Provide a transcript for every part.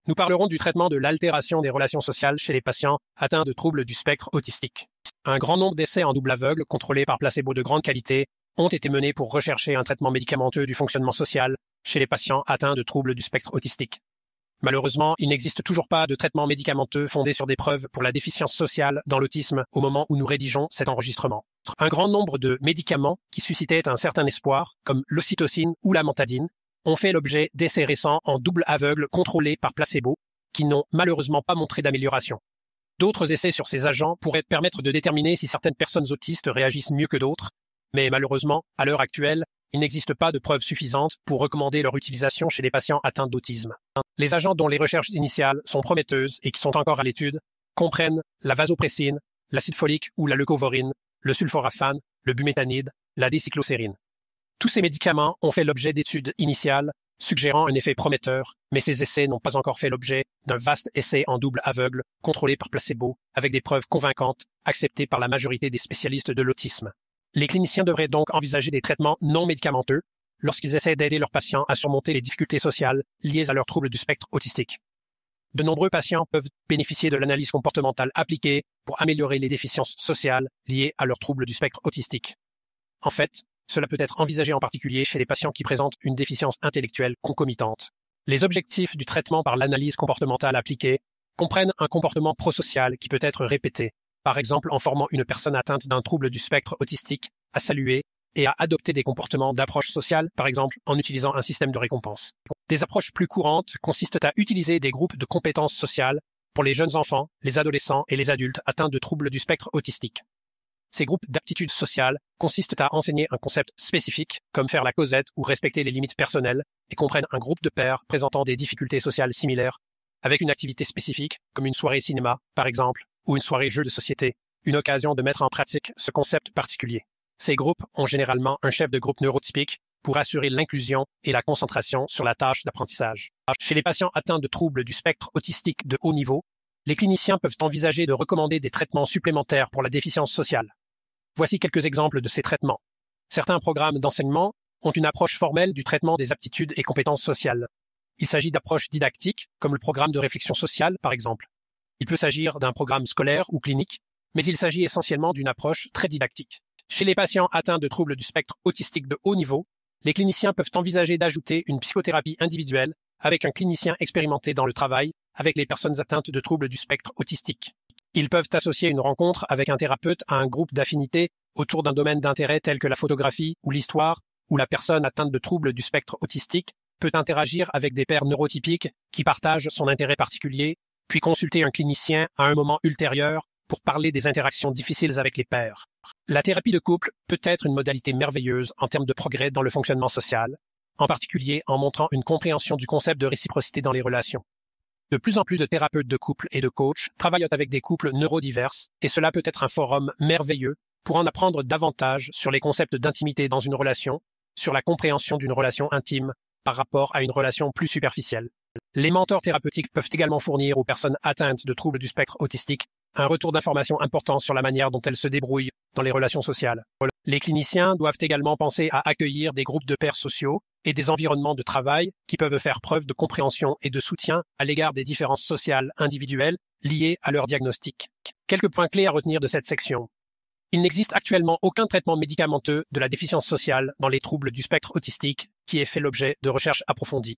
Nous parlerons du traitement de l'altération des relations sociales chez les patients atteints de troubles du spectre autistique. Un grand nombre d'essais en double aveugle, contrôlés par placebo de grande qualité, ont été menés pour rechercher un traitement médicamenteux du fonctionnement social chez les patients atteints de troubles du spectre autistique. Malheureusement, il n'existe toujours pas de traitement médicamenteux fondé sur des preuves pour la déficience sociale dans l'autisme au moment où nous rédigeons cet enregistrement. Un grand nombre de médicaments qui suscitaient un certain espoir, comme l'ocytocine ou la mantadine, ont fait l'objet d'essais récents en double aveugle contrôlés par placebo, qui n'ont malheureusement pas montré d'amélioration. D'autres essais sur ces agents pourraient permettre de déterminer si certaines personnes autistes réagissent mieux que d'autres, mais malheureusement, à l'heure actuelle, il n'existe pas de preuves suffisantes pour recommander leur utilisation chez les patients atteints d'autisme. Les agents dont les recherches initiales sont prometteuses et qui sont encore à l'étude comprennent la vasopressine, l'acide folique ou la leucovorine, le sulforaphane, le bumétanide, la décyclocérine. Tous ces médicaments ont fait l'objet d'études initiales suggérant un effet prometteur, mais ces essais n'ont pas encore fait l'objet d'un vaste essai en double aveugle contrôlé par placebo avec des preuves convaincantes acceptées par la majorité des spécialistes de l'autisme. Les cliniciens devraient donc envisager des traitements non médicamenteux lorsqu'ils essaient d'aider leurs patients à surmonter les difficultés sociales liées à leurs troubles du spectre autistique. De nombreux patients peuvent bénéficier de l'analyse comportementale appliquée pour améliorer les déficiences sociales liées à leurs troubles du spectre autistique. En fait, cela peut être envisagé en particulier chez les patients qui présentent une déficience intellectuelle concomitante. Les objectifs du traitement par l'analyse comportementale appliquée comprennent un comportement prosocial qui peut être répété, par exemple en formant une personne atteinte d'un trouble du spectre autistique à saluer et à adopter des comportements d'approche sociale, par exemple en utilisant un système de récompense. Des approches plus courantes consistent à utiliser des groupes de compétences sociales pour les jeunes enfants, les adolescents et les adultes atteints de troubles du spectre autistique. Ces groupes d'aptitudes sociales consistent à enseigner un concept spécifique, comme faire la causette ou respecter les limites personnelles, et comprennent un groupe de pairs présentant des difficultés sociales similaires, avec une activité spécifique, comme une soirée cinéma, par exemple, ou une soirée jeu de société, une occasion de mettre en pratique ce concept particulier. Ces groupes ont généralement un chef de groupe neurotypique pour assurer l'inclusion et la concentration sur la tâche d'apprentissage. Chez les patients atteints de troubles du spectre autistique de haut niveau, les cliniciens peuvent envisager de recommander des traitements supplémentaires pour la déficience sociale. Voici quelques exemples de ces traitements. Certains programmes d'enseignement ont une approche formelle du traitement des aptitudes et compétences sociales. Il s'agit d'approches didactiques, comme le programme de réflexion sociale, par exemple. Il peut s'agir d'un programme scolaire ou clinique, mais il s'agit essentiellement d'une approche très didactique. Chez les patients atteints de troubles du spectre autistique de haut niveau, les cliniciens peuvent envisager d'ajouter une psychothérapie individuelle avec un clinicien expérimenté dans le travail avec les personnes atteintes de troubles du spectre autistique. Ils peuvent associer une rencontre avec un thérapeute à un groupe d'affinité autour d'un domaine d'intérêt tel que la photographie ou l'histoire, où la personne atteinte de troubles du spectre autistique peut interagir avec des pairs neurotypiques qui partagent son intérêt particulier, puis consulter un clinicien à un moment ultérieur pour parler des interactions difficiles avec les pairs. La thérapie de couple peut être une modalité merveilleuse en termes de progrès dans le fonctionnement social, en particulier en montrant une compréhension du concept de réciprocité dans les relations. De plus en plus de thérapeutes de couple et de coachs travaillent avec des couples neurodivers, et cela peut être un forum merveilleux pour en apprendre davantage sur les concepts d'intimité dans une relation, sur la compréhension d'une relation intime par rapport à une relation plus superficielle. Les mentors thérapeutiques peuvent également fournir aux personnes atteintes de troubles du spectre autistique un retour d'information important sur la manière dont elles se débrouillent dans les relations sociales. Les cliniciens doivent également penser à accueillir des groupes de pairs sociaux et des environnements de travail qui peuvent faire preuve de compréhension et de soutien à l'égard des différences sociales individuelles liées à leur diagnostic. Quelques points clés à retenir de cette section. Il n'existe actuellement aucun traitement médicamenteux de la déficience sociale dans les troubles du spectre autistique qui ait fait l'objet de recherches approfondies.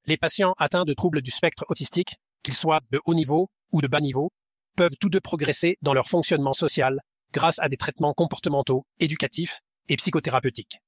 Les patients atteints de troubles du spectre autistique, qu'ils soient de haut niveau ou de bas niveau, peuvent tous deux progresser dans leur fonctionnement social grâce à des traitements comportementaux, éducatifs et psychothérapeutiques.